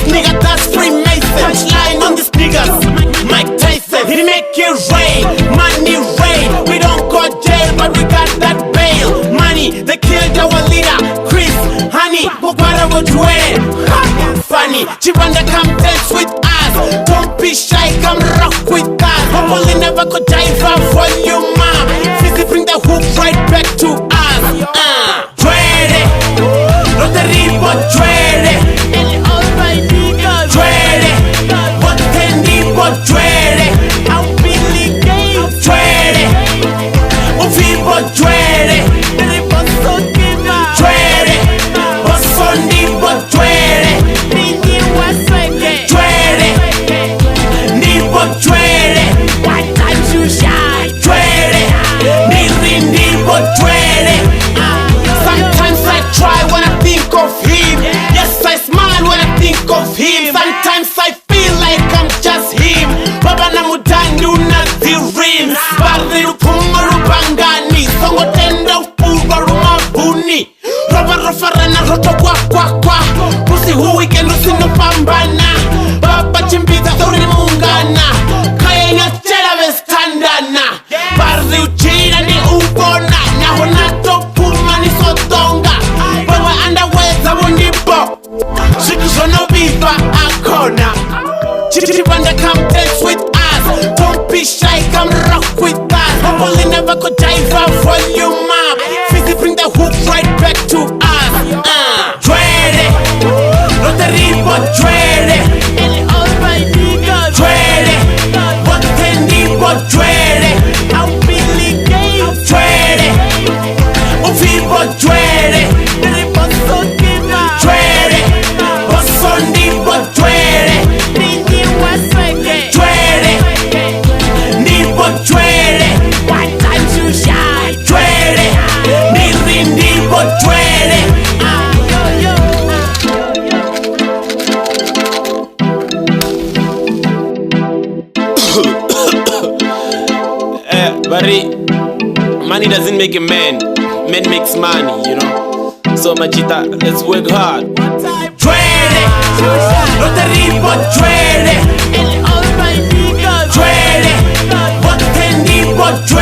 Nigga, that's Freemason. Punchline on these niggas. Mike Tyson, he make it rain. Money rain. We don't go jail, but we got that bail. Money, they killed our leader, Chris Honey. Bogwara wojwe. Funny, Chibanda come dance with us. Don't be shy, come rock with us. Only never could dive for you, mom. Fizzy bring the hook right back to us. Dread it, not the ribo, dread it. Sometimes I try when I think of him. Yes, I smile when I think of him. Sometimes I feel like I'm just him. Baba na mudandu na zirim. Bari rupunga rubangani. Songo tenda upuga rumabuni. Roba rofara na roto kwa kwa kwa. Pusi weekend usino pambana. Baba chimbiza thori mungana. Kaya nyachela vestandana. Bari uchina ni ubona. Na honato puma ni sotonga. Bawa andaweza wunipo. Shikishono biba akona. Chibanda come dance with us. Don't be shy, come rock with us. Only never could dive for you, mom. Fizzy bring the hook right back to us. Dread it, not the ribo, dread it. Dread it, what can ribo, dread it. Dread it, ufibo, dread it. Dread it, bosondi, but dread it. Dread it, nibo, dread it. Dread it, nibo, dread it. Buddy, money doesn't make a man. Man makes money, you know. So Machita, let's work hard. Dread it, not the ribo, dread it. Dread it, what can ribo, dread it.